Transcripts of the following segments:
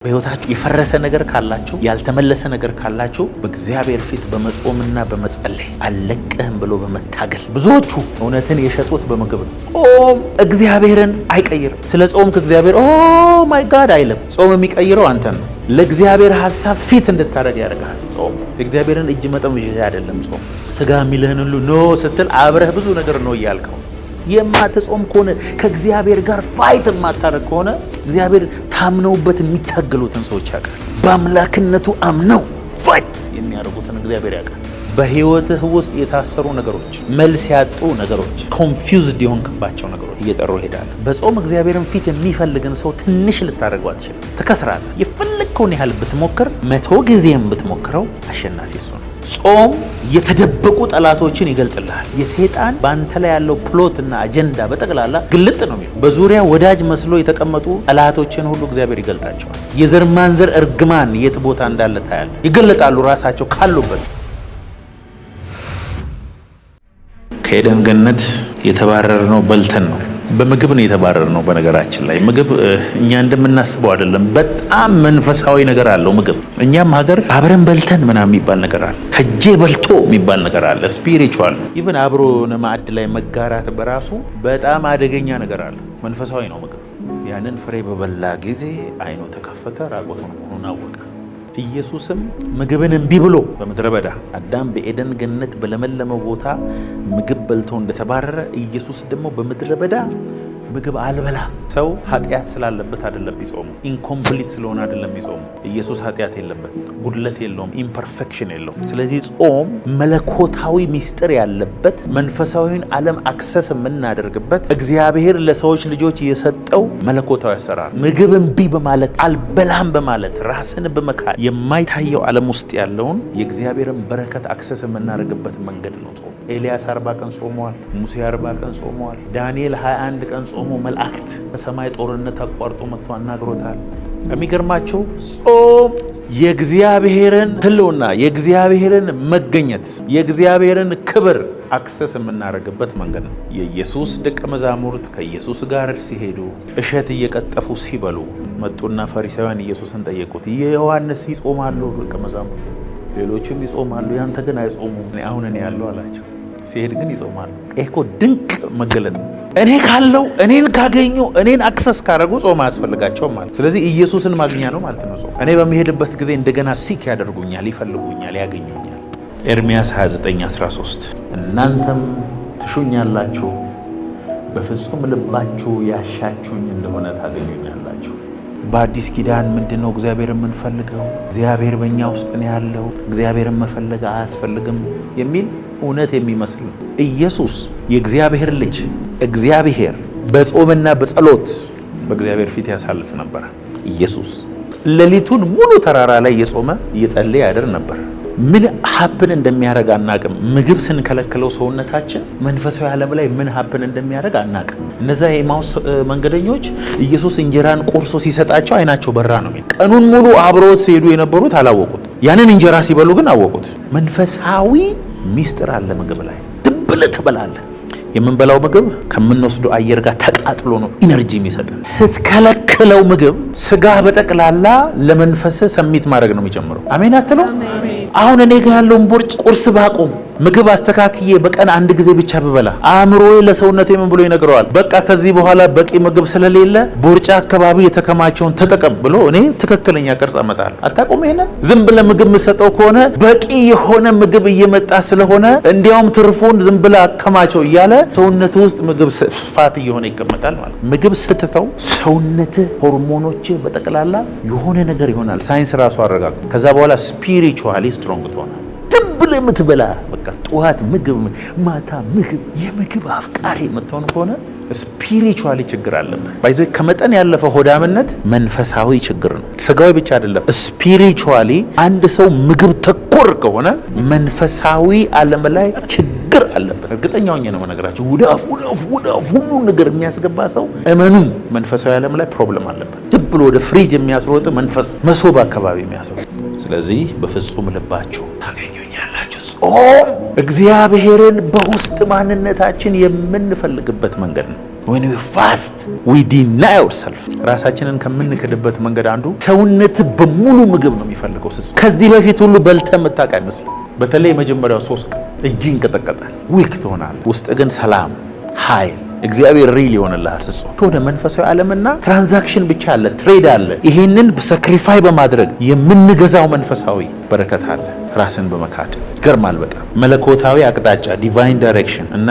በህይወታችሁ የፈረሰ ነገር ካላችሁ ያልተመለሰ ነገር ካላችሁ በእግዚአብሔር ፊት በመጾምና በመጸለይ አለቀህም ብሎ በመታገል ብዙዎቹ እውነትን የሸጡት በምግብ ነው። ጾም እግዚአብሔርን አይቀይርም። ስለ ጾም ከእግዚአብሔር ኦ ማይ ጋድ አይልም። ጾም የሚቀይረው አንተን ነው። ለእግዚአብሔር ሐሳብ ፊት እንድታረግ ያደርጋል። ጾም እግዚአብሔርን እጅ መጠምዘዣ አይደለም። ጾም ስጋ የሚልህን ሁሉ ኖ ስትል አብረህ ብዙ ነገር ነው እያልከው የማትጾም ከሆነ ከእግዚአብሔር ጋር ፋይት የማታረግ ከሆነ እግዚአብሔር ታምነውበት የሚታገሉትን ሰዎች ያውቃል። በአምላክነቱ አምነው ፋይት የሚያደርጉትን እግዚአብሔር ያውቃል። በህይወትህ ውስጥ የታሰሩ ነገሮች፣ መልስ ያጡ ነገሮች፣ ኮንፊውዝድ የሆንክባቸው ነገሮች እየጠሩ ይሄዳል። በጾም እግዚአብሔርን ፊት የሚፈልግን ሰው ትንሽ ልታደርገው አትችልም። ትከስራለህ። የፈለግከውን ያህል ብትሞክር 100 ጊዜም ብትሞክረው አሸናፊ እሱ ነው። ጾም የተደበቁ ጠላቶችን ይገልጥልሃል። የሰይጣን በአንተ ላይ ያለው ፕሎትና አጀንዳ በጠቅላላ ግልጥ ነው የሚለው። በዙሪያ ወዳጅ መስሎ የተቀመጡ ጠላቶችን ሁሉ እግዚአብሔር ይገልጣቸዋል። የዘር ማንዘር እርግማን የት ቦታ እንዳለ ታያለ። ይገለጣሉ ራሳቸው ካሉበት። ከኤደን ገነት የተባረርነው በልተን ነው። በምግብ ነው የተባረርነው። በነገራችን ላይ ምግብ እኛ እንደምናስበው አይደለም። በጣም መንፈሳዊ ነገር አለው ምግብ። እኛም ሀገር አብረን በልተን ምናምን የሚባል ነገር አለ። ከጄ በልቶ የሚባል ነገር አለ። ስፒሪቹዋል ኢቭን አብሮ ማዕድ ላይ መጋራት በራሱ በጣም አደገኛ ነገር አለ። መንፈሳዊ ነው ምግብ። ያንን ፍሬ በበላ ጊዜ አይኑ ተከፈተ፣ ራቆቱን መሆኑን አወቀ። ኢየሱስም ምግብን እምቢ ብሎ በምድረ በዳ አዳም በኤደን ገነት በለመለመው ቦታ ምግብ በልቶ እንደተባረረ ኢየሱስ ደግሞ በምድረ በዳ ምግብ አልበላ። ሰው ኃጢአት ስላለበት አይደለም ይጾሙ፣ ኢንኮምፕሊት ስለሆነ አይደለም ይጾሙ። ኢየሱስ ኃጢአት የለበት፣ ጉድለት የለውም፣ ኢምፐርፌክሽን የለውም። ስለዚህ ጾም መለኮታዊ ሚስጥር ያለበት መንፈሳዊን ዓለም አክሰስ የምናደርግበት እግዚአብሔር ለሰዎች ልጆች የሰጠው መለኮታዊ አሰራር። ምግብ እምቢ በማለት አልበላም በማለት ራስን በመካድ የማይታየው ዓለም ውስጥ ያለውን የእግዚአብሔርን በረከት አክሰስ የምናደርግበት መንገድ ነው ጾም። ኤልያስ 40 ቀን ጾመዋል። ሙሴ 40 ቀን ጾመዋል። ዳንኤል 21 ቀን ጾሞ መላእክት በሰማይ ጦርነት አቋርጦ መጥቶ አናግሮታል። የሚገርማችሁ ጾም የእግዚአብሔርን ሕልውና፣ የእግዚአብሔርን መገኘት፣ የእግዚአብሔርን ክብር አክሰስ የምናደርግበት መንገድ ነው። የኢየሱስ ደቀ መዛሙርት ከኢየሱስ ጋር ሲሄዱ እሸት እየቀጠፉ ሲበሉ መጡና ፈሪሳውያን ኢየሱስን ጠየቁት። የዮሐንስ ይጾማሉ ደቀ መዛሙርት፣ ሌሎችም ይጾማሉ፣ ያንተ ግን አይጾሙም። አሁን እኔ ያለው አላቸው። ሲሄድ ግን ይጾማሉ። ይሄ እኮ ድንቅ መገለጥ ነው። እኔ ካለው እኔን ካገኙ እኔን አክሰስ ካረጉ ጾም አያስፈልጋቸውም ማለት። ስለዚህ ኢየሱስን ማግኛ ነው ማለት ነው ጾም። እኔ በሚሄድበት ጊዜ እንደገና ሲክ ያደርጉኛል፣ ይፈልጉኛል፣ ያገኙኛል። ኤርምያስ 29:13 እናንተም ትሹኛላችሁ፣ በፍጹም ልባችሁ ያሻችሁኝ እንደሆነ ታገኙኛላችሁ። በአዲስ ኪዳን ምንድነው እግዚአብሔር የምንፈልገው? እግዚአብሔር በእኛ ውስጥ ነው ያለው፣ እግዚአብሔርን መፈለግ አያስፈልግም የሚል እውነት የሚመስል ኢየሱስ የእግዚአብሔር ልጅ እግዚአብሔር በጾምና በጸሎት በእግዚአብሔር ፊት ያሳልፍ ነበር። ኢየሱስ ሌሊቱን ሙሉ ተራራ ላይ እየጾመ እየጸለየ ያድር ነበር። ምን ሀፕን እንደሚያደርግ አናቅም። ምግብ ስንከለክለው ሰውነታችን መንፈሳዊ ዓለም ላይ ምን ሀፕን እንደሚያደርግ አናቅም። እነዛ የኤማውስ መንገደኞች ኢየሱስ እንጀራን ቆርሶ ሲሰጣቸው አይናቸው በራ ነው። ቀኑን ሙሉ አብረውት ሲሄዱ የነበሩት አላወቁት። ያንን እንጀራ ሲበሉ ግን አወቁት። መንፈሳዊ ሚስጥር አለ ምግብ ላይ። ትብልህ ትበላለህ። የምንበላው ምግብ ከምንወስደው አየር ጋር ተቃጥሎ ነው ኢነርጂ የሚሰጠን። ስትከለክለው ምግብ ስጋ በጠቅላላ ለመንፈስ ሰሚት ማድረግ ነው የሚጀምረው። አሜን አትለው? አሁን እኔ ጋር ያለውን ቦርጭ ቁርስ ባቆም ምግብ አስተካክዬ በቀን አንድ ጊዜ ብቻ ብበላ አእምሮዬ ለሰውነቴ ምን ብሎ ይነግረዋል? በቃ ከዚህ በኋላ በቂ ምግብ ስለሌለ ቦርጫ አካባቢ የተከማቸውን ተጠቀም ብሎ እኔ ትክክለኛ ቅርጽ አመጣለሁ። አታቆም። ይሄንን ዝም ብለህ ምግብ የምትሰጠው ከሆነ በቂ የሆነ ምግብ እየመጣ ስለሆነ እንዲያውም ትርፉን ዝም ብለህ አከማቸው እያለ ሰውነት ውስጥ ምግብ ስፋት እየሆነ ይቀመጣል ማለት። ምግብ ስትተው ሰውነትህ ሆርሞኖች በጠቅላላ የሆነ ነገር ይሆናል። ሳይንስ ራሱ አረጋግጧል። ከዛ በኋላ ስፒሪቹዋሊ ስትሮንግ ትሆናል። ትብል የምትበላ በቃ ጠዋት ምግብ፣ ማታ ምግብ፣ የምግብ አፍቃሪ የምትሆን ከሆነ ስፒሪቹዋሊ ችግር አለበት። ባይዞ ከመጠን ያለፈ ሆዳምነት መንፈሳዊ ችግር ነው። ስጋዊ ብቻ አይደለም። ስፒሪቹዋሊ አንድ ሰው ምግብ ተኮር ከሆነ መንፈሳዊ ዓለም ላይ ችግር አለበት። እርግጠኛ ሆኜ ነው የምነግራችሁ። ውዳፍ ሁሉ ነገር የሚያስገባ ሰው እመኑ መንፈሳዊ ዓለም ላይ ፕሮብለም አለበት። ዝም ብሎ ወደ ፍሪጅ የሚያስሮጥ መንፈስ መሶብ አካባቢ የሚያስሮጥ። ስለዚህ በፍጹም ልባችሁ ታገኙኛላችሁ። ጾም እግዚአብሔርን በውስጥ ማንነታችን የምንፈልግበት መንገድ ነው። when we fast we deny ourselves ራሳችንን ከምንክድበት መንገድ አንዱ ሰውነት በሙሉ ምግብ ነው የሚፈልገው ስትጾም። ከዚህ በፊት ሁሉ በልተህ የምታውቅ አይመስልም። በተለይ መጀመሪያው 3 ቀን እጅ ይንቀጠቀጣል፣ ዊክ ትሆናለህ። ውስጥ ግን ሰላም፣ ኃይል፣ እግዚአብሔር ሪል ይሆንልሃል ስትጾም። ወደ መንፈሳዊ ዓለምና ትራንዛክሽን ብቻ አለ፣ ትሬድ አለ። ይሄንን ሳክሪፋይ በማድረግ የምንገዛው መንፈሳዊ በረከት አለ። ራስን በመካድ ይገርማል በጣም መለኮታዊ አቅጣጫ ዲቫይን ዳይሬክሽን እና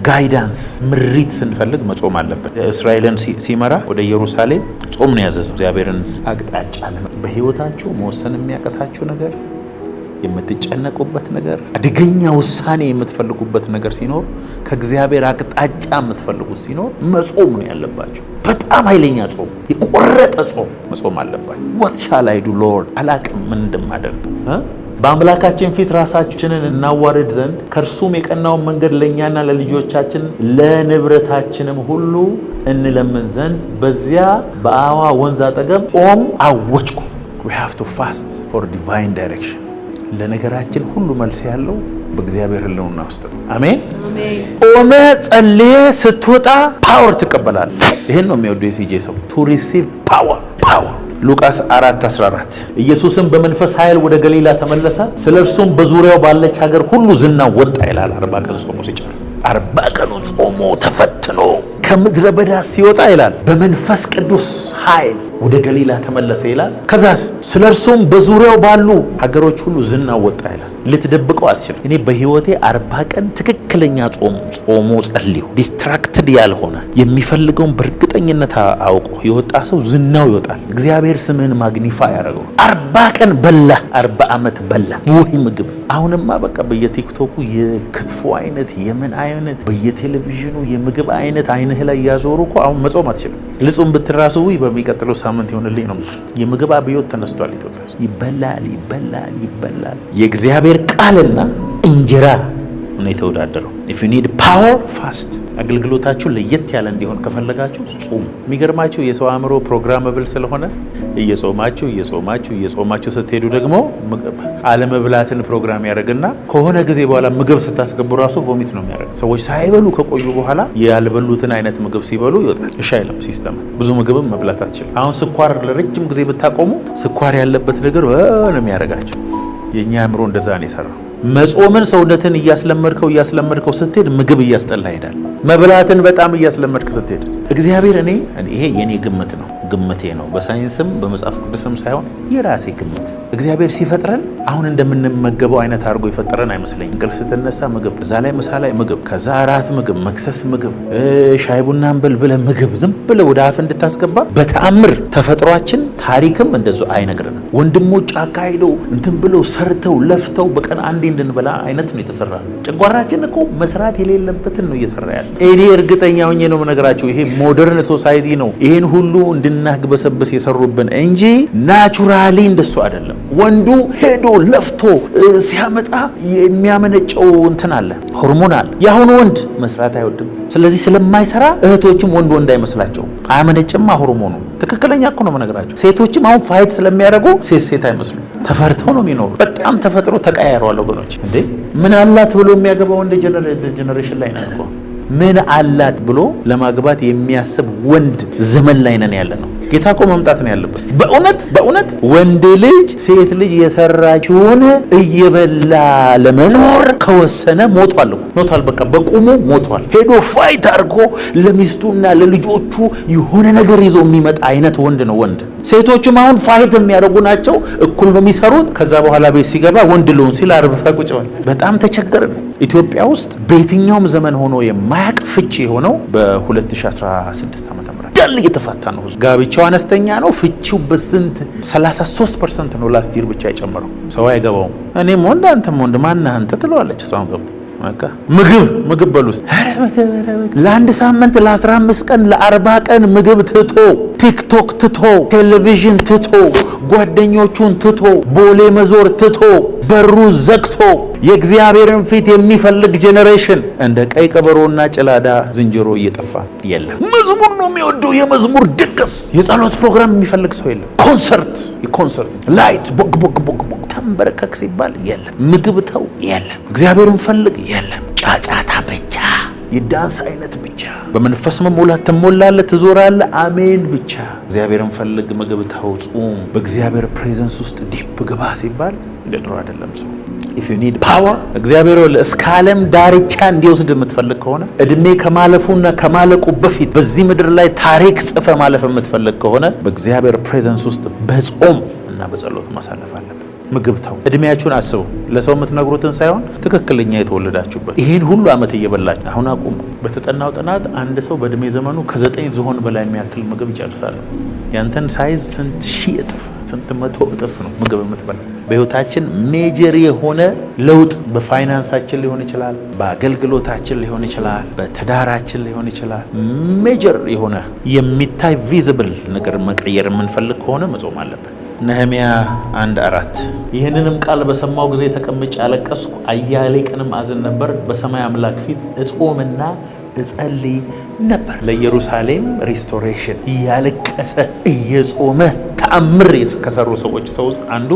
ጋይዳንስ ምሪት ስንፈልግ መጾም አለበት። እስራኤልን ሲመራ ወደ ኢየሩሳሌም ጾም ነው ያዘዘው። እግዚአብሔርን አቅጣጫ በህይወታችሁ መወሰን የሚያቀታችሁ ነገር፣ የምትጨነቁበት ነገር፣ አደገኛ ውሳኔ የምትፈልጉበት ነገር ሲኖር፣ ከእግዚአብሔር አቅጣጫ የምትፈልጉት ሲኖር መጾም ነው ያለባችሁ። በጣም ኃይለኛ ጾም፣ የቆረጠ ጾም መጾም አለባችሁ። what shall I do Lord አላቅም ምን እንደማደርግ በአምላካችን ፊት ራሳችንን እናዋርድ ዘንድ ከእርሱም የቀናውን መንገድ ለእኛና ለልጆቻችን ለንብረታችንም ሁሉ እንለምን ዘንድ በዚያ በአዋ ወንዝ አጠገብ ጾም አወጅኩ። we have to fast for divine direction። ለነገራችን ሁሉ መልስ ያለው በእግዚአብሔር ሕልውና ውስጥ ነው። አሜን። ጾመ ጸልየ ስትወጣ ፓወር ትቀበላለህ። ይሄን ነው የሚወደው የሲጄ ሰው to receive power። ሉቃስ 4:14 ኢየሱስም በመንፈስ ኃይል ወደ ገሊላ ተመለሰ፣ ስለ እርሱም በዙሪያው ባለች ሀገር ሁሉ ዝና ወጣ ይላል። 40 ቀን ጾሞ ሲጨርስ 40 ቀኑ ጾሞ ተፈትኖ ከምድረ በዳ ሲወጣ ይላል በመንፈስ ቅዱስ ኃይል ወደ ገሊላ ተመለሰ ይላል። ከዛስ ስለ እርሱም በዙሪያው ባሉ ሀገሮች ሁሉ ዝና ወጣ ይላል። ልትደብቀው አትችልም። እኔ በህይወቴ 40 ቀን ትክክለኛ ጾሞ ጸልዮ ዲስትራክትድ ያልሆነ የሚፈልገውን በእርግጠኝነት አውቆ የወጣ ሰው ዝናው ይወጣል። እግዚአብሔር ስምህን ማግኒፋይ ያደርገው። 40 ቀን በላ፣ 40 ዓመት በላ ወይ ምግብ። አሁንማ በቃ በየቲክቶኩ የክትፎ አይነት የምን አይነት በየቴሌቪዥኑ የምግብ አይነት አይንህ ላይ ያዞሩ እኮ አሁን መጾም አትችልም። ልጹም ብትራሱ በሚቀጥለው ሳምንት ይሆንልኝ ነው። የምግብ አብዮት ተነስቷል ኢትዮጵያ። ይበላል። የእግዚአብሔር ቃልና እንጀራ ነው የተወዳደረው። if you need power fast። አገልግሎታችሁ ለየት ያለ እንዲሆን ከፈለጋችሁ ጾሙ። የሚገርማችሁ የሰው አእምሮ ፕሮግራመብል ስለሆነ እየጾማችሁ ስትሄዱ ደግሞ አለመብላትን ፕሮግራም ያደርግና ከሆነ ጊዜ በኋላ ምግብ ስታስገቡ ራሱ ቮሚት ነው የሚያደርገው። ሰዎች ሳይበሉ ከቆዩ በኋላ ያልበሉትን አይነት ምግብ ሲበሉ ይወጣል። እሺ አይልም ሲስተም። ብዙ ምግብም መብላት አትችልም። አሁን ስኳር ለረጅም ጊዜ ብታቆሙ ስኳር ያለበት ነገር ነው የሚያደርጋቸው። የኛ አእምሮ እንደዛ ነው የሰራው። መጾምን ሰውነትን እያስለመድከው ስትሄድ ምግብ እያስጠላ ይሄዳል። መብላትን በጣም እያስለመድክ ስትሄድ እግዚአብሔር ይሄ የኔ ግምቴ ነው። በሳይንስም በመጽሐፍ ቅዱስም ሳይሆን የራሴ ግምት። እግዚአብሔር ሲፈጥረን አሁን እንደምንመገበው አይነት አድርጎ የፈጠረን አይመስለኝም። እንቅልፍ ስትነሳ ምግብ፣ እዛ ላይ ምሳ ላይ ምግብ፣ ከዛ እራት ምግብ፣ መክሰስ ምግብ፣ ሻይ ቡናን ብለህ ምግብ ዝም ብለህ ወደ አፍ እንድታስገባ በተአምር ተፈጥሯችን ታሪክም እንደዚሁ አይነግረንም። ወንድሞች ጫካ ሄደው እንትን ብለው ሰርተው ለፍተው በቀን አንዴ እንድንበላ አይነት ነው የተሰራ። ጨጓራችን እኮ መስራት የሌለበትን ነው እየሰራ ያለ። እኔ እርግጠኛ ሆኜ ነው የምነግራችሁ፣ ይሄ ሞደርን ሶሳይቲ ነው ይሄን ሁሉ እንድናግበሰብስ የሰሩብን እንጂ ናቹራሊ እንደሱ አይደለም። ወንዱ ሄዶ ለፍቶ ሲያመጣ የሚያመነጨው እንትን አለ፣ ሆርሞን አለ። የአሁኑ ወንድ መስራት አይወድም። ስለዚህ ስለማይሰራ እህቶችም ወንድ አይመስላቸው፣ አያመነጭማ ሆርሞኑ። ትክክለኛ እኮ ነው የምነግራችሁ። ሴቶችም አሁን ፋይት ስለሚያደርጉ ሴት አይመስሉም፣ ተፈርተው ነው የሚኖሩ። በጣም ተፈጥሮ ተቀያይረዋል ወገኖች። እንዴ ምን አላት ብሎ የሚያገባው እንደ ጀነሬሽን ላይ ነን እኮ። ምን አላት ብሎ ለማግባት የሚያስብ ወንድ ዘመን ላይ ነን ያለ ነው። ጌታ እኮ መምጣት ነው ያለበት። በእውነት ወንድ ልጅ ሴት ልጅ የሰራችውን እየበላ ለመኖር ከወሰነ ሞቷል። በቃ በቁሙ ሞቷል። ሄዶ ፋይት አድርጎ ለሚስቱና ለልጆቹ የሆነ ነገር ይዞ የሚመጣ አይነት ወንድ ነው ወንድ። ሴቶችም አሁን ፋይት የሚያደርጉ ናቸው፣ እኩል ነው የሚሰሩት። ከዛ በኋላ ቤት ሲገባ ወንድ ልሁን ሲል አርብፋ ቁጭ በል። በጣም ተቸገርን። ኢትዮጵያ ውስጥ በየትኛውም ዘመን ሆኖ የማያቅ ፍቺ የሆነው በ2016 ዓ.ም ዳል እየተፋታ ነው። ጋብቻው አነስተኛ ነው፣ ፍቺው በስንት 33% ነው። ላስት ይር ብቻ የጨመረው። ሰው አይገባውም። እኔም ወንድ አንተም ወንድ ማነህ አንተ ትለዋለች ሰው ገብ ምግብ በሉስ ለአንድ ሳምንት ለ15 ቀን ለ40 ቀን ምግብ ትቶ ቲክቶክ ትቶ ቴሌቪዥን ትቶ ጓደኞቹን ትቶ ቦሌ መዞር ትቶ በሩ ዘግቶ የእግዚአብሔርን ፊት የሚፈልግ ጄኔሬሽን እንደ ቀይ ቀበሮና ጭላዳ ዝንጀሮ እየጠፋ የለም። መዝሙር ነው የሚወደው፣ የመዝሙር ድግስ፣ የጸሎት ፕሮግራም የሚፈልግ ሰው የለም። የኮንሰርት ላይት ቦግ ተንበረከክ ሲባል የለም። ምግብ ተው የለም። እግዚአብሔርን ፈልግ የለም። ጫጫታ ብቻ የዳንስ አይነት ብቻ። በመንፈስ መሞላት ትሞላለህ፣ ትዞራለህ። አሜን ብቻ። እግዚአብሔርን ፈልግ፣ ምግብ ተው፣ ጹም። በእግዚአብሔር ፕሬዘንስ ውስጥ ዲፕ ግባ ሲባል እንደ ድሮ አይደለም ሰው። if you need power እግዚአብሔር እስከ ዓለም ዳርቻ እንዲወስድ የምትፈልግ ከሆነ እድሜ ከማለፉና ከማለቁ በፊት በዚህ ምድር ላይ ታሪክ ጽፈ ማለፍ የምትፈልግ ከሆነ በእግዚአብሔር ፕሬዘንስ ውስጥ በጾም እና በጸሎት ማሳለፍ አለብን። ምግብ ተው። እድሜያችሁን አስቡ። ለሰው የምትነግሩትን ሳይሆን ትክክለኛ የተወለዳችሁበት ይህን ሁሉ ዓመት እየበላችሁ አሁን አቁሙ። በተጠናው ጥናት አንድ ሰው በእድሜ ዘመኑ ከ9 ዝሆን በላይ የሚያክል ምግብ ይጨርሳል። ያንተን ሳይዝ ስንት ሺህ እጥፍ ስንት መቶ እጥፍ ነው ምግብ የምትበላ። በህይወታችን ሜጀር የሆነ ለውጥ በፋይናንሳችን ሊሆን ይችላል፣ በአገልግሎታችን ሊሆን ይችላል፣ በትዳራችን ሊሆን ይችላል። ሜጀር የሆነ የሚታይ ቪዚብል ነገር መቀየር የምንፈልግ ከሆነ መጾም አለብን። ነህምያ 1:4 ይህንንም ቃል በሰማው ጊዜ ተቀምጬ አለቀስኩ፣ አያሌ ቀንም አዝን ነበር፣ በሰማይ አምላክ ፊት እጾምና እጸልይ ነበር። ለኢየሩሳሌም ሪስቶሬሽን እያለቀሰ እየጾመ ተአምር ከሰሩ ሰዎች ውስጥ አንዱ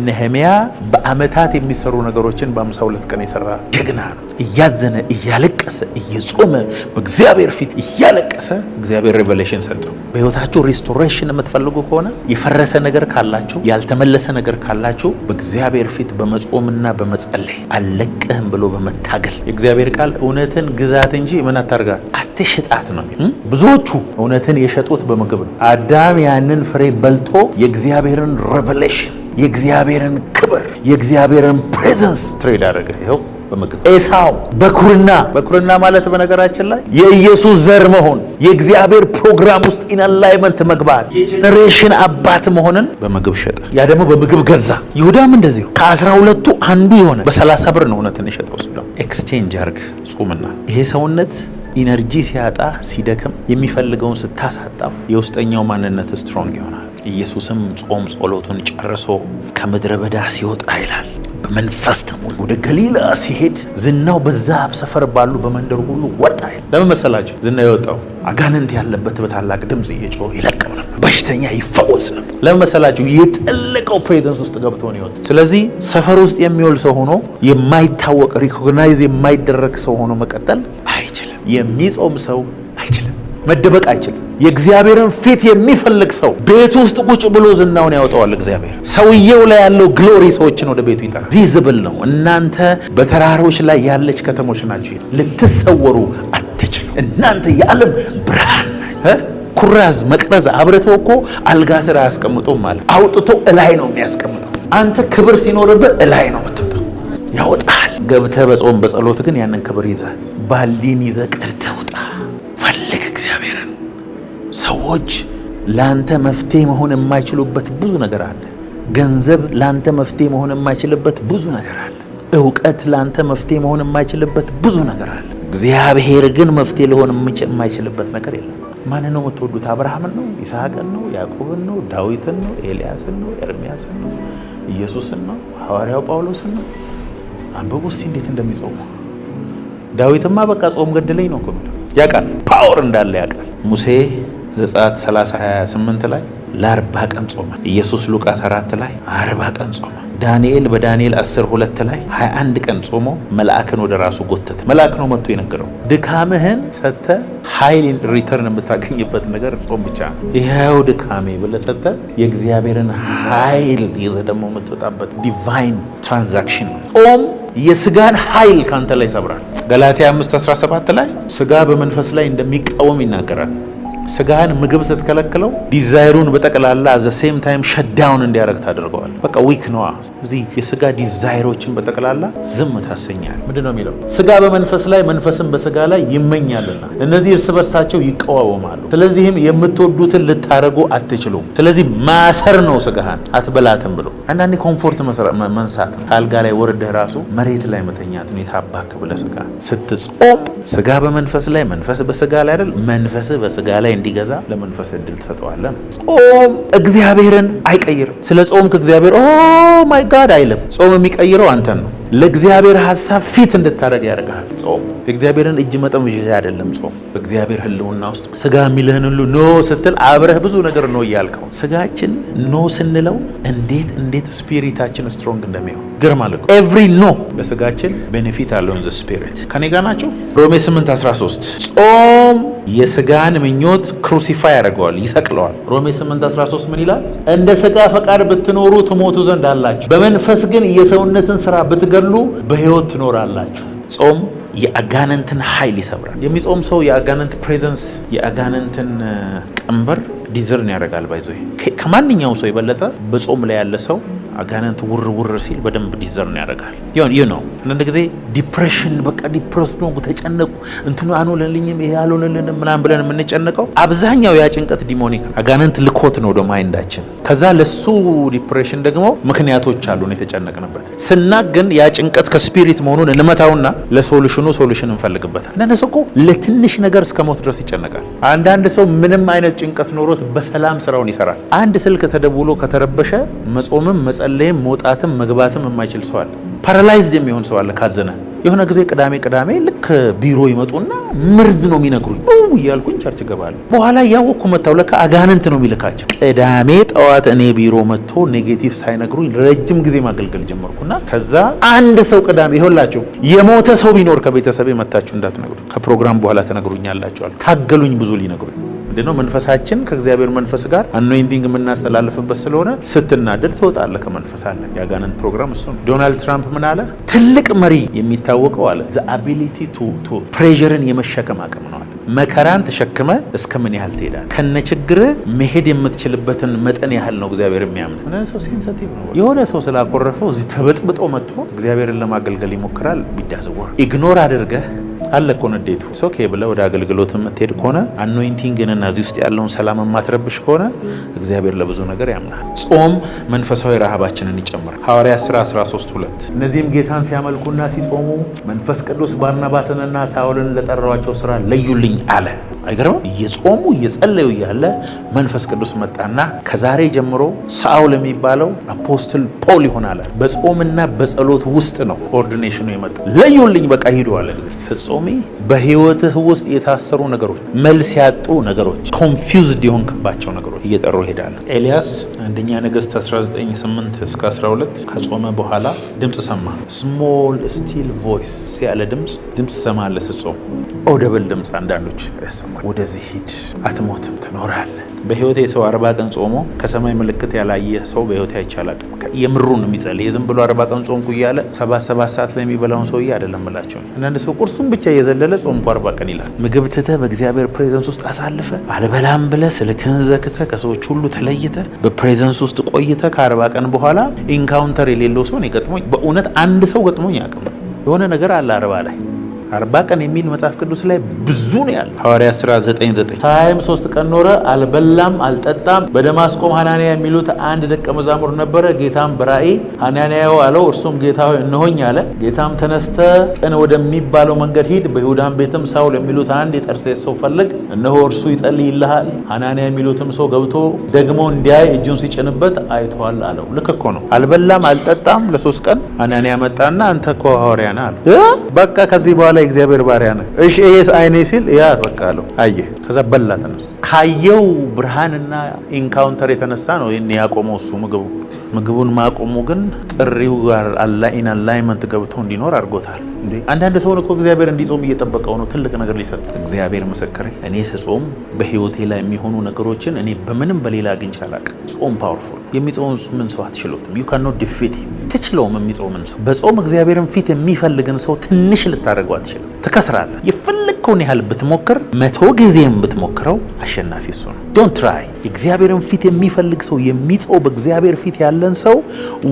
ነህምያ በአመታት የሚሰሩ ነገሮችን በ52 ቀን የሰራ ጀግና ነው። እያዘነ እያለቀሰ እየጾመ በእግዚአብሔር ፊት እያለቀሰ እግዚአብሔር ሪቨሌሽን ሰጠው። በህይወታችሁ ሪስቶሬሽን የምትፈልጉ ከሆነ የፈረሰ ነገር ካላችሁ፣ ያልተመለሰ ነገር ካላችሁ በእግዚአብሔር ፊት በመጾምና በመጸለይ አልለቅህም ብሎ በመታገል የእግዚአብሔር ቃል እውነትን ግዛት እንጂ ምን አታርጋት አትሽጣት ነው። ብዙዎቹ እውነትን የሸጡት በምግብ ነው። አዳም ያንን ፍሬ በልቶ የእግዚአብሔርን ሪቨሌሽን የእግዚአብሔርን ክብር የእግዚአብሔርን ፕሬዘንስ ትሬድ አደረገ። ይኸው በምግብ ኤሳው በኩርና ማለት በነገራችን ላይ የኢየሱስ ዘር መሆን የእግዚአብሔር ፕሮግራም ውስጥ ኢንላይመንት መግባት የጄኔሬሽን አባት መሆንን በምግብ ሸጠ። ያ ደግሞ በምግብ ገዛ። ይሁዳም እንደዚሁ ከ12ቱ አንዱ የሆነ በ30 ብር ነው እውነትን የሸጠው። እሱ ደግሞ ኤክስቼንጅ አርግ ጾምና ይሄ ሰውነት ኢነርጂ ሲያጣ ሲደክም የሚፈልገውን ስታሳጣው የውስጠኛው ማንነት ስትሮንግ ይሆናል። ኢየሱስም ጾም ጸሎቱን ጨርሶ ከምድረ በዳ ሲወጣ ይላል በመንፈስ ተሞልቶ ወደ ገሊላ ሲሄድ ዝናው በዛ ሰፈር ባሉ በመንደር ሁሉ ወጣ። ለምን መሰላችሁ ዝናው የወጣው? አጋንንት ያለበት በታላቅ ድምጽ እየጮኸ ይለቀው ነበር፣ በሽተኛ ይፈወስ ነበር። ለምን መሰላችሁ? የጠለቀው ፕሬዘንስ ውስጥ ገብቶ ነው የወጣው። ስለዚህ ሰፈር ውስጥ የሚውል ሰው ሆኖ የማይታወቅ ሪኮግናይዝ የማይደረግ ሰው ሆኖ መቀጠል አይችልም። የሚጾም ሰው አይችልም፣ መደበቅ አይችልም። የእግዚአብሔርን ፊት የሚፈልግ ሰው ቤት ውስጥ ቁጭ ብሎ ዝናውን ያወጣዋል። እግዚአብሔር ሰውየው ላይ ያለው ግሎሪ ሰዎችን ወደ ቤቱ ይጠራል። ቪዚብል ነው። እናንተ በተራሮች ላይ ያለች ከተሞች ናችሁ፣ ልትሰወሩ አትችሉ። እናንተ የዓለም ብርሃን ናችሁ። ኩራዝ መቅረዝ አብረተው እኮ አልጋ ስራ አያስቀምጡም ማለት አውጥቶ እላይ ነው የሚያስቀምጠው። አንተ ክብር ሲኖርብህ እላይ ነው የምትወጣው፣ ያወጣል። ገብተህ በጾም በጸሎት ግን ያንን ክብር ይዘህ ባልዲን ይዘህ ቀድተህ ውጣ። ፈልግ እግዚአብሔርን። ሰዎች ላንተ መፍትሄ መሆን የማይችሉበት ብዙ ነገር አለ። ገንዘብ ላንተ መፍትሄ መሆን የማይችልበት ብዙ ነገር አለ። ዕውቀት ላንተ መፍትሄ መሆን የማይችልበት ብዙ ነገር አለ። እግዚአብሔር ግን መፍትሄ ሊሆን የማይችልበት ነገር የለም። ማንን ነው የምትወዱት? አብርሃምን ነው? ይስሐቅን ነው? ያዕቆብን ነው? ዳዊትን ነው? ኤልያስን ነው? ኤርሚያስን ነው? ኢየሱስን ነው? ሐዋርያው ጳውሎስን ነው? አንብቡ እስቲ እንዴት እንደሚጾሙ። ዳዊትማ በቃ ጾም ገድለኝ ነው እኮ ያውቃል፣ ፓወር እንዳለ ያውቃል። ሙሴ ዘጸአት 30:28 ላይ ለ40 ቀን ጾመ። ኢየሱስ ሉቃስ 4 ላይ 40 ቀን ጾመ። ዳንኤል በዳንኤል 10:2 ላይ 21 ቀን ጾሞ መልአክን ወደ ራሱ ጎተተ። መልአክ ነው መጥቶ የነገረው ድካምህን ሰጥተህ ኃይል ሪተርን የምታገኝበት ነገር ጾም ብቻ ነው። ይኸው ድካሜ ብለህ ሰጥተህ የእግዚአብሔርን ኃይል ይዘህ ደግሞ የምትወጣበት ዲቫይን ትራንዛክሽን ነው። ጾም የስጋን ኃይል ካንተ ላይ ይሰብራል። ገላትያ 5:17 ላይ ስጋ በመንፈስ ላይ እንደሚቃወም ይናገራል። ስጋህን ምግብ ስትከለክለው ዲዛይሩን በጠቅላላ አዘ ሴም ታይም ሸዳውን እንዲያደርግ ታደርገዋል። በቃ ዊክ ነዋ። እዚህ የስጋ ዲዛይሮችን በጠቅላላ ዝም ታሰኛል። ምንድን ነው የሚለው? ስጋ በመንፈስ ላይ መንፈስም በስጋ ላይ ይመኛልና እነዚህ እርስ በርሳቸው ይቀዋወማሉ። ስለዚህም የምትወዱትን ልታደርጉ አትችሉም። ስለዚህ ማሰር ነው ስጋህን አትበላትም ብሎ አንዳንዴ ኮምፎርት መንሳት ነው። ከአልጋ ላይ ወርደህ ራሱ መሬት ላይ መተኛት ነው። የታባክ ብለህ ስጋ ስትጾም ስጋ በመንፈስ ላይ መንፈስ በስጋ ላይ አይደል? መንፈስ በስጋ ላይ እንዲገዛ ለመንፈስ እድል ተሰጠዋለን። ጾም እግዚአብሔርን አይቀይርም። ስለ ጾምክ እግዚአብሔር ኦ ማይ ጋድ አይልም። ጾም የሚቀይረው አንተን ነው። ለእግዚአብሔር ሐሳብ ፊት እንድታረግ ያደርጋል። ጾም የእግዚአብሔርን እጅ መጠምዘዣ አይደለም። ጾም በእግዚአብሔር ሕልውና ውስጥ ስጋ የሚልህን ሁሉ ኖ ስትል አብረህ ብዙ ነገር ኖ እያልከው ስጋችን ኖ ስንለው እንዴት ስፒሪታችን ስትሮንግ እንደሚሆን ይገርማል እኮ ኤቭሪ ኖ ለስጋችን ቤኔፊት አለው ኢን ዘ ስፒሪት። ከኔ ጋር ናቸው። ሮሜ 8:13 ጾም የስጋን ምኞት ክሩሲፋይ ያደርገዋል፣ ይሰቅለዋል። ሮሜ 8:13 ምን ይላል? እንደ ስጋ ፈቃድ ብትኖሩ ትሞቱ ዘንድ አላችሁ፣ በመንፈስ ግን የሰውነትን ስራ ብትገድሉ በሕይወት ትኖራላችሁ። ጾም የአጋንንትን ኃይል ይሰብራል። የሚጾም ሰው የአጋንንት ፕሬዘንስ የአጋንንትን ቀንበር ዲዘርን ያደርጋል። ባይዞ ከማንኛውም ሰው የበለጠ በጾም ላይ ያለ ሰው አጋንንት ውር ውር ሲል በደንብ ዲዘርን ያደርጋል። ነው አንዳንድ ጊዜ ዲፕሬሽን በቃ ዲፕረስ ነው ተጨነቁ እንትኑ አልሆነልኝም ይሄ አልሆነልንም ምናምን ብለን የምንጨነቀው አብዛኛው ያ ጭንቀት ዲሞኒክ አጋንንት ልኮት ነው ወደ ማይንዳችን። ከዛ ለሱ ዲፕሬሽን ደግሞ ምክንያቶች አሉን የተጨነቅንበት ስናገን ያ ጭንቀት ከስፒሪት መሆኑን እንመታውና ለሶሉሽኑ ሶሉሽን እንፈልግበታል። አንዳንድ ሰው እኮ ለትንሽ ነገር እስከ ሞት ድረስ ይጨነቃል። አንዳንድ ሰው ምንም አይነት ጭንቀት ኖሮት በሰላም ስራውን ይሰራል። አንድ ስልክ ተደውሎ ከተረበሸ መጾምም መጸለይም መውጣትም መግባትም የማይችል ሰው አለ። ፓራላይዝድ የሚሆን ሰው አለ ካዘነ። የሆነ ጊዜ ቅዳሜ ልክ ቢሮ ይመጡና መርዝ ነው የሚነግሩኝ እያልኩኝ ቸርች ገባለሁ። በኋላ ያወቅኩ መጣው ለካ አጋንንት ነው የሚልካቸው። ቅዳሜ ጠዋት እኔ ቢሮ መጥቶ ኔጌቲቭ ሳይነግሩኝ ረጅም ጊዜ ማገልገል ጀመርኩና ከዛ አንድ ሰው ቅዳሜ ይኸውላችሁ የሞተ ሰው ቢኖር ከቤተሰቤ መታችሁ እንዳትነግሩ ከፕሮግራም በኋላ ተነግሩኛላችሁ አሉ። ታገሉኝ ብዙ ሊነግሩኝ ነው። መንፈሳችን ከእግዚአብሔር መንፈስ ጋር አኖይንቲንግ የምናስተላልፍበት ስለሆነ ስትናደድ ትወጣለህ ከመንፈስ አለ። የአጋንንት ፕሮግራም እሱ ነው። ዶናልድ ትራምፕ ምን አለ? ትልቅ መሪ የሚታወቀው አለ ዘ አቢሊቲ ቱ ፕሬዠርን የመሸከም አቅም ነው አለ። መከራን ተሸክመ እስከ ምን ያህል ትሄዳለህ? ከነ ችግር መሄድ የምትችልበትን መጠን ያህል ነው እግዚአብሔር የሚያምን። እና ሰው ሴንሲቲቭ ነው። የሆነ ሰው ስላኮረፈው እዚህ ተበጥብጦ መጥቶ እግዚአብሔርን ለማገልገል ይሞክራል። ቢዳዝወር ኢግኖር አድርገህ አለ እኮ ንዴቱ ኦኬ ብለህ ወደ አገልግሎት የምትሄድ ከሆነ አኖይንቲንግን እና እዚህ ውስጥ ያለውን ሰላም የማትረብሽ ከሆነ እግዚአብሔር ለብዙ ነገር ያምናል። ጾም መንፈሳዊ ረሃባችንን ይጨምራል። ሐዋርያት ሥራ 13:2 እነዚህም ጌታን ሲያመልኩና ሲጾሙ መንፈስ ቅዱስ ባርናባስንና ሳውልን ለጠራዋቸው ስራ ለዩልኝ አለ። አይገርምም? እየጾሙ እየጸለዩ እያለ መንፈስ ቅዱስ መጣና ከዛሬ ጀምሮ ሳውል የሚባለው አፖስትል ፖል ይሆናል። በጾምና በጸሎት ውስጥ ነው ኦርዲኔሽኑ የመጣ። ለዩልኝ በቃ ሂዱ አለ። ፍጹም በህይወትህ ውስጥ የታሰሩ ነገሮች፣ መልስ ያጡ ነገሮች፣ ኮንፊውዝድ የሆንክባቸው ነገሮች እየጠሩ ይሄዳሉ። ኤልያስ አንደኛ ነገሥት 19:8-12 ከጾመ በኋላ ድምፅ ሰማ። ስሞል ስቲል ቮይስ ያለ ድምፅ ትሰማለህ ስትጾም። ኦደብል ድምፅ አንዳንዶች ያሰማል። ወደዚህ ሂድ አትሞትም ትኖራለህ። በህይወቴ ሰው 40 ቀን ጾሞ ከሰማይ ምልክት ያላየ ሰው በህይወቴ አይቻላል። የምሩን የሚጸልይ የዝም ብሎ 40 ቀን ጾምኩ እያለ 7 ሰዓት ላይ የሚበላውን ሰውዬ አይደለም እላቸው። አንዳንድ ሰው ቁርሱን ብቻ እየዘለለ ጾምኩ 40 ቀን ይላል። ምግብ ትተህ በእግዚአብሔር ፕሬዘንስ ውስጥ አሳልፈ አልበላም ብለህ ስልክህን ዘግተህ ከሰዎች ሁሉ ተለይተህ በፕሬዘንስ ውስጥ ቆይተህ ከ40 ቀን በኋላ ኢንካውንተር የሌለው ሰው ነው ገጥሞኝ። በእውነት አንድ ሰው ገጥሞኝ ያውቅም። የሆነ ነገር አለ 40 ላይ 40 ቀን የሚል መጽሐፍ ቅዱስ ላይ ብዙ ነው ያለ። ሐዋርያት ሥራ 9:9 ሳይም 3 ቀን ኖረ፣ አልበላም አልጠጣም። በደማስቆም ሐናንያ የሚሉት አንድ ደቀ መዛሙር ነበረ። ጌታም በራእይ ሐናንያው አለው። እርሱም ጌታ ሆይ እነሆኝ አለ። ጌታም ተነስተ ቅን ወደሚባለው መንገድ ሂድ፣ በይሁዳም ቤትም ሳውል የሚሉት አንድ የጠርሴስ ሰው ፈልግ፣ እነሆ እርሱ ይጸልይልሃል። ሐናንያ የሚሉትም ሰው ገብቶ ደግሞ እንዲያይ እጁን ሲጭንበት አይቷል አለው። ልክ እኮ ነው። አልበላም አልጠጣም ለ3 ቀን። ሐናንያ መጣና አንተ እኮ ሐዋርያ ነህ አለ። በቃ ከዚህ በኋላ እግዚአብሔር ባሪያ ነህ። እሺ ኤስ አይኔ ሲል ያ በቃ አለው። አየ። ከዛ በላ ተነሳ። ካየው ብርሃንና ኢንካውንተር የተነሳ ነው ይሄን ያቆመው እሱ ምግቡን ማቆሙ ግን ጥሪው ጋር አላይመንት ገብቶ እንዲኖር አድርጎታል። እንዴ አንዳንድ ሰው እኮ እግዚአብሔር እንዲጾም እየጠበቀው ነው ትልቅ ነገር ሊሰጥ። እግዚአብሔር ምስክሬ እኔ ስጾም በህይወቴ ላይ የሚሆኑ ነገሮችን እኔ በምንም በሌላ አግኝቼ አላውቅም። ጾም ፓወርፉል። የሚጾም ምን ሰው አትችሉትም። you cannot defeat him። ትችለውም የሚጾምን ሰው በጾም እግዚአብሔርን ፊት የሚፈልግን ሰው ትንሽ ልታደርገው አትችልም። ትከስራለህ። የፈለግከውን ያህል ብትሞክር 100 ጊዜም ብትሞክረው አሸናፊ እሱ ነው። ዶንት ትራይ። እግዚአብሔርን ፊት የሚፈልግ ሰው የሚጾም በእግዚአብሔር ፊት ያለን ሰው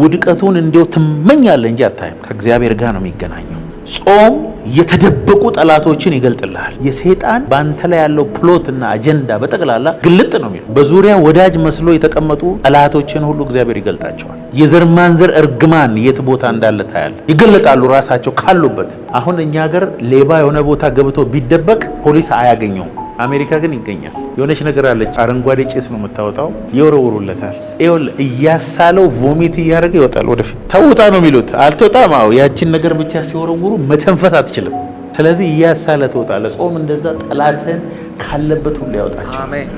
ውድቀቱን እንዲያው ትመኛለህ እንጂ አታይም። ከእግዚአብሔር ጋር ነው የሚገናኘው። ጾም የተደበቁ ጠላቶችን ይገልጥልሃል። የሰይጣን ባንተ ላይ ያለው ፕሎትና አጀንዳ በጠቅላላ ግልጥ ነው የሚለው። በዙሪያ ወዳጅ መስሎ የተቀመጡ ጠላቶችን ሁሉ እግዚአብሔር ይገልጣቸዋል። የዘር ማንዘር እርግማን የት ቦታ እንዳለ ታያለ። ይገለጣሉ ራሳቸው ካሉበት። አሁን እኛ ሀገር ሌባ የሆነ ቦታ ገብቶ ቢደበቅ ፖሊስ አያገኘውም። አሜሪካ ግን ይገኛል። የሆነች ነገር አለች፣ አረንጓዴ ጭስ ነው የምታወጣው፣ ይወረውሩለታል። ይኸውልህ እያሳለው ቮሚት እያደረገ ይወጣል ወደፊት። ተውጣ ነው የሚሉት፣ አልተወጣም። አዎ ያቺን ነገር ብቻ ሲወረውሩ መተንፈስ አትችልም። ስለዚህ እያሳለ ትወጣለህ። ጾም እንደዛ ጠላትን ካለበት ሁሉ ያወጣቸው። አሜን።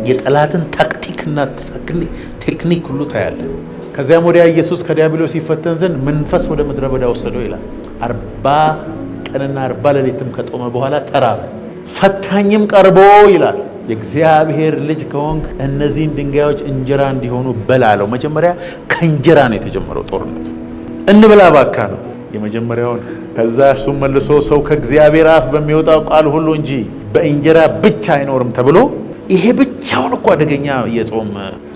የጠላትን ታክቲክና ቴክኒክ ሁሉ ታያለህ። ከዚያም ወዲያ ኢየሱስ ከዲያብሎስ ይፈተን ዘንድ መንፈስ ወደ ምድረ በዳ ወሰደው ይላል። 40 ቀንና 40 ሌሊትም ከጦመ በኋላ ተራበ። ፈታኝም ቀርቦ ይላል የእግዚአብሔር ልጅ ከሆንክ እነዚህን ድንጋዮች እንጀራ እንዲሆኑ በላለው። መጀመሪያ ከእንጀራ ነው የተጀመረው ጦርነቱ። እንብላ ባካ ነው የመጀመሪያውን። ከዛ እርሱም መልሶ ሰው ከእግዚአብሔር አፍ በሚወጣው ቃል ሁሉ እንጂ በእንጀራ ብቻ አይኖርም ተብሎ፣ ይሄ ብቻውን እኮ አደገኛ የጾም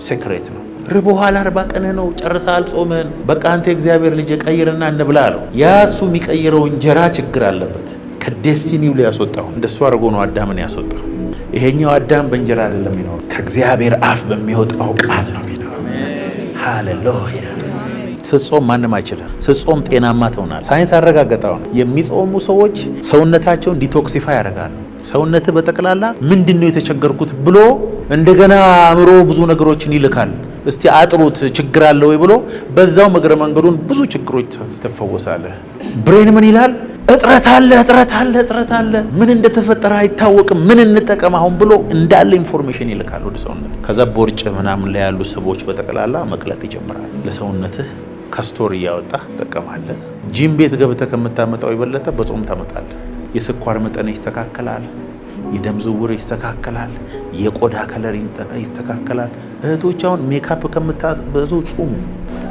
ሴክሬት ነው። ርቦሃል፣ 40 ቀን ነው ጨርሰሃል ጾምህን፣ በቃ አንተ የእግዚአብሔር ልጅ ቀይርና እንብላ አለው። ያ እሱ የሚቀይረው እንጀራ ችግር አለበት። ከዴስቲኒው ላይ ያስወጣው እንደሱ አድርጎ ነው አዳምን ያስወጣው። ይሄኛው አዳም በእንጀራ አይደለም የሚኖረው፣ ከእግዚአብሔር አፍ በሚወጣው ቃል ነው የሚኖረው። ሃሌሉያ። ስትጾም ማንም አይችልም። ስትጾም ጤናማ ትሆናለህ። ሳይንስ አረጋገጠው። የሚጾሙ ሰዎች ሰውነታቸውን ዲቶክሲፋይ ያደርጋሉ። ሰውነት በጠቅላላ ምንድነው የተቸገርኩት ብሎ እንደገና አእምሮ ብዙ ነገሮችን ይልካል። እስቲ አጥሩት ችግር አለ ወይ ብሎ በዛው እግረ መንገዱን ብዙ ችግሮች ትፈወሳለህ። ብሬን ምን ይላል? እጥረት አለ፣ ምን እንደተፈጠረ አይታወቅም፣ ምን እንጠቀም አሁን ብሎ እንዳለ ኢንፎርሜሽን ይልካል ወደ ሰውነት። ከዛ ቦርጭ ምናምን ላይ ያሉ ስቦች በጠቅላላ መቅለጥ ይጀምራል። ለሰውነትህ ከስቶር እያወጣ ትጠቀማለህ። ጂም ቤት ገብተህ ከምታመጣው የበለጠ በጾም ታመጣለህ። የስኳር መጠን ይስተካከላል፣ የደም ዝውውር ይስተካከላል፣ የቆዳ ከለር ይስተካከላል። እህቶች አሁን ሜካፕ ከምታበዙ ጾሙ፣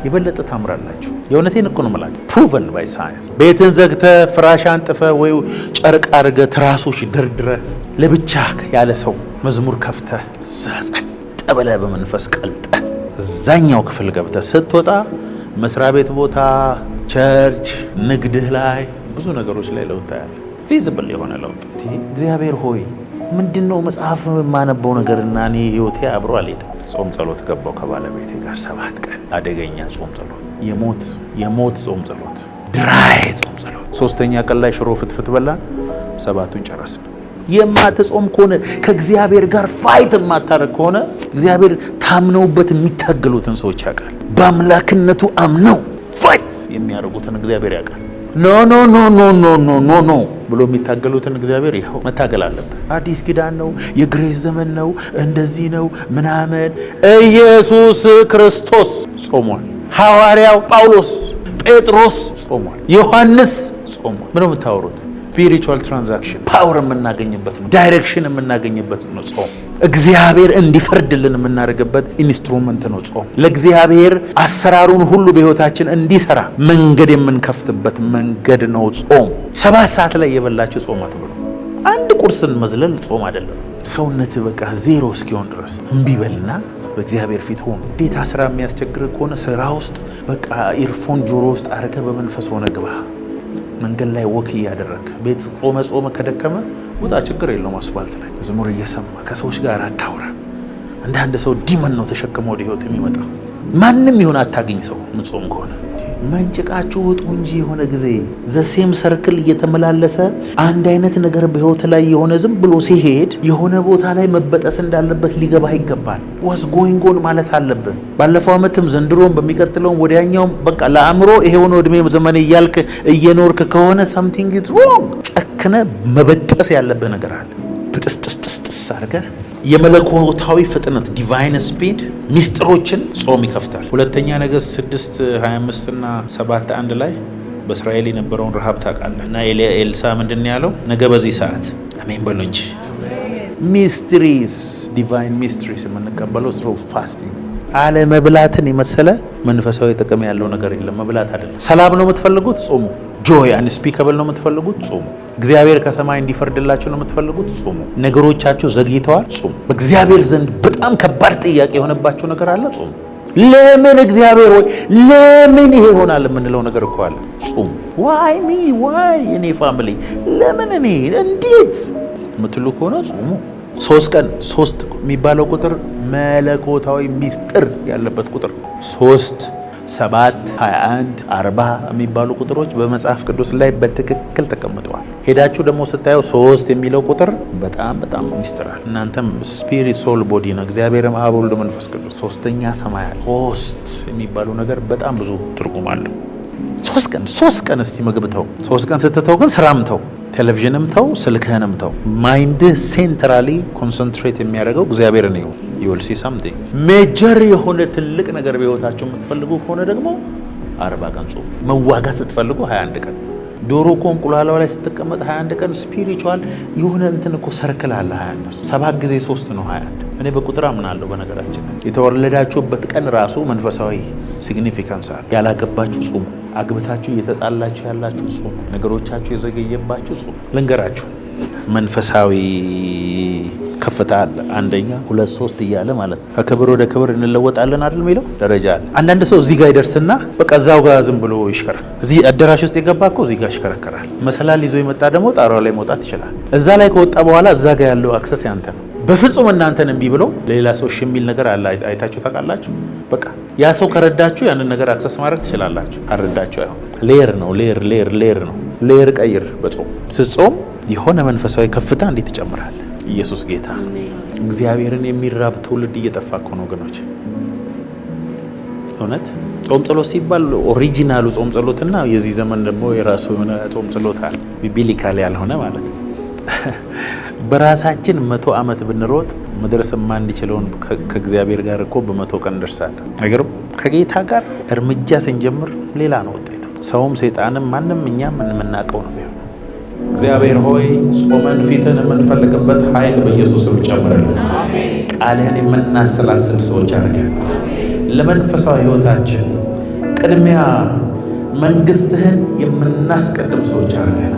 የበለጠ ታምራላችሁ። የእውነቴን እኮ ነው የምላችሁ፣ ፕሩቨን ባይ ሳይንስ። ቤትን ዘግተህ ፍራሽ አንጥፈህ ወይ ጨርቅ አድርገህ ትራሶች ደርድረህ ለብቻ ያለ ሰው መዝሙር ከፍተህ ጸጥ ብለህ በመንፈስ ቀልጠህ እዛኛው ክፍል ገብተህ ስትወጣ መስሪያ ቤት ቦታ፣ ቸርች፣ ንግድህ ላይ ብዙ ነገሮች ላይ ለውጥ ታያለህ። ፊዚብል የሆነ ለውጥ። እግዚአብሔር ሆይ ምንድነው መጽሐፍ የማነበው ነገርና እኔ ህይወቴ አብሮ አልሄድም። ጾም ጸሎት ገባው ከባለቤቴ ጋር 7 ቀን አደገኛ ጾም ጸሎት፣ የሞት ጾም ጸሎት፣ ድራይ ጾም ጸሎት። 3ኛ ቀን ላይ ሽሮ ፍትፍት በላን፣ 7ቱን ጨረስን። የማትጾም ከሆነ ከእግዚአብሔር ጋር ፋይት የማታረግ ከሆነ እግዚአብሔር ታምነውበት የሚታገሉትን ሰዎች ያውቃል። በአምላክነቱ አምነው ፋይት የሚያደርጉትን እግዚአብሔር ያውቃል። ኖ ኖ ኖ ኖ ኖ ኖ ኖ ኖ ብሎ የሚታገሉትን እግዚአብሔር ይኸው መታገል አለበት። አዲስ ኪዳን ነው፣ የግሬስ ዘመን ነው፣ እንደዚህ ነው ምናምን። ኢየሱስ ክርስቶስ ጾሟል። ሐዋርያው ጳውሎስ፣ ጴጥሮስ ጾሟል። ዮሐንስ ጾሟል። ምን ነው የምታወሩት? ስፒሪቹዋል ትራንዛክሽን ፓወር የምናገኝበት ነው። ዳይሬክሽን የምናገኝበት ነው ጾም። እግዚአብሔር እንዲፈርድልን የምናደርግበት ኢንስትሩመንት ነው ጾም። ለእግዚአብሔር አሰራሩን ሁሉ በሕይወታችን እንዲሰራ መንገድ የምንከፍትበት መንገድ ነው ጾም። 7 ሰዓት ላይ የበላችሁ ጾም አትብሉ። አንድ ቁርስን መዝለል ጾም አይደለም። ሰውነት በቃ ዜሮ እስኪሆን ድረስ እምቢ በልና በእግዚአብሔር ፊት ሆኖ ዴታ ስራ የሚያስቸግር ከሆነ ስራ ውስጥ በቃ ኢርፎን ጆሮ ውስጥ አድርገህ በመንፈስ ሆነ ግባ። መንገድ ላይ ወክ እያደረግ ቤት ጾመ ከደከመ ውጣ፣ ችግር የለውም። አስፋልት ላይ መዝሙር እየሰማ ከሰዎች ጋር አታውራ። አንዳንድ ሰው ዲመን ነው ተሸክሞ ወደ ህይወት የሚመጣው። ማንም ይሁን አታገኝ ሰው ምጾም ከሆነ መንጭቃችሁ ውጡ እንጂ የሆነ ጊዜ ዘሴም ሰርክል እየተመላለሰ አንድ አይነት ነገር በህይወት ላይ የሆነ ዝም ብሎ ሲሄድ የሆነ ቦታ ላይ መበጠስ እንዳለበት ሊገባህ ይገባል። ዋስ ጎይንግ ኦን ማለት አለብን። ባለፈው ዓመትም ዘንድሮም በሚቀጥለውም ወዲያኛውም በቃ ለአእምሮ ይሄውን እድሜ ዘመን እያልክ እየኖርክ ከሆነ something is wrong። ጨክነ መበጠስ ያለብህ ነገር አለ። ብጥስጥስጥስ አድርገህ የመለኮታዊ ፍጥነት ዲቫይን ስፒድ ሚስጥሮችን ጾም ይከፍታል። 2ኛ ነገሥት 6:25 እና 7:1 ላይ በእስራኤል የነበረውን ረሃብ ታውቃለህ። እና ኤልሳ ምንድን ያለው? ነገ በዚህ ሰዓት አሜን በሉ እንጂ ሚስትሪስ ዲቫይን ሚስትሪስ የምንቀበለው ስሩ ፋስቲንግ። አለመብላትን የመሰለ መንፈሳዊ ጥቅም ያለው ነገር የለም። መብላት አይደለም። ሰላም ነው የምትፈልጉት? ጾሙ። ጆይ አንስፒከብል ነው የምትፈልጉት? ጾሙ። እግዚአብሔር ከሰማይ እንዲፈርድላችሁ ነው የምትፈልጉት? ጾሙ። ነገሮቻችሁ ዘግይተዋል? ጾሙ። በእግዚአብሔር ዘንድ በጣም ከባድ ጥያቄ የሆነባችሁ ነገር አለ? ጾሙ። ለምን እግዚአብሔር ሆይ ለምን ይሄ ይሆናል የምንለው ነገር እኮ አለ። ጾሙ። ዋይ ሚ ዋይ እኔ ፋሚሊ ለምን እኔ እንዴት የምትሉ ከሆነ ጾሙ። 3 ቀን 3 የሚባለው ቁጥር መለኮታዊ ሚስጥር ያለበት ቁጥር 3 7 21 40 የሚባሉ ቁጥሮች በመጽሐፍ ቅዱስ ላይ በትክክል ተቀምጠዋል። ሄዳችሁ ደግሞ ስታየው 3 የሚለው ቁጥር በጣም በጣም ሚስጥራል። እናንተም ስፒሪት ሶል ቦዲ ነው። እግዚአብሔርም አብ ወልድ መንፈስ ቅዱስ 3ኛ ሰማይ አለ። 3 የሚባለው ነገር በጣም ብዙ ትርጉም አለው። 3 ቀን እስቲ ምግብ ተው። 3 ቀን ስትተው ግን ስራም ተው። ቴሌቪዥንም ተው፣ ስልክህንም ተው። ማይንድህ ሴንትራሊ ኮንሰንትሬት የሚያደርገው እግዚአብሔር ነው። you'll see something ሜጀር የሆነ ትልቅ ነገር በህይወታችሁ የምትፈልጉ ከሆነ ደግሞ 40 ቀን ጾም። መዋጋት ስትፈልጉ 21 ቀን። ዶሮ እኮ እንቁላሏ ላይ ስትቀመጥ 21 ቀን ስፒሪቹዋል የሆነ እንትን እኮ ሰርክል አለ። 21 7 ጊዜ 3 ነው 21። እኔ በቁጥር አምናለሁ። በነገራችን የተወለዳችሁበት ቀን ራሱ መንፈሳዊ ሲግኒፊካንስ አለ። ያላገባችሁ ጾሙ፣ አግብታችሁ እየተጣላችሁ ያላችሁ ጾሙ፣ ነገሮቻችሁ የዘገየባችሁ ጾሙ። ልንገራችሁ መንፈሳዊ ከፍታ አለ። 1 2 3 እያለ ማለት ነው። ከክብር ወደ ክብር እንለወጣለን አይደል የሚለው ደረጃ አለ። አንዳንድ ሰው እዚህ ጋር ይደርስና በቃ እዛው ጋር ዝም ብሎ ይሽከራል። እዚህ አዳራሽ ውስጥ የገባ እኮ እዚህ ጋር ይሽከረከራል። መሰላል ይዞ የመጣ ደግሞ ጣራው ላይ መውጣት ይችላል። እዛ ላይ ከወጣ በኋላ እዛ ጋር ያለው አክሰስ ያንተ ነው። በፍጹም እናንተን እምቢ ብሎ ሌላ ሰው የሚል ነገር አለ። አይታችሁ ታውቃላችሁ? በቃ ያ ሰው ከረዳችሁ ያንን ነገር አክሰስ ማድረግ ትችላላችሁ። አረዳችሁ አይሆን። ሌየር ነው። ሌየር ነው። ሌየር ቀይር። በጾም ስትጾም የሆነ መንፈሳዊ ከፍታ እንዴት ይጨምራል። ኢየሱስ ጌታ። እግዚአብሔርን የሚራብ ትውልድ እየጠፋ እኮ ነው ወገኖች። እውነት ጾም ጸሎት ሲባል ኦሪጂናሉ ጾም ጸሎትና የዚህ ዘመን ደግሞ የራሱ የሆነ ጾም ጸሎት አለ። ቢብሊካል ያልሆነ ማለት ነው። በራሳችን 100 ዓመት ብንሮጥ መድረስ የማንችለውን ከእግዚአብሔር ጋር እኮ በ100 ቀን እንደርሳለን። ነገር ከጌታ ጋር እርምጃ ስንጀምር ሌላ ነው ውጤቱ። ሰውም ሰይጣንም ማንም እኛም የምናውቀው ነው። እግዚአብሔር ሆይ ጾመን ፊትን የምንፈልግበት ኃይል በኢየሱስ ስም ጨምርልን። ቃልህን የምናሰላስል ሰዎች አድርገን ለመንፈሳዊ ሕይወታችን ቅድሚያ መንግስትህን የምናስቀድም ሰዎች አድርገን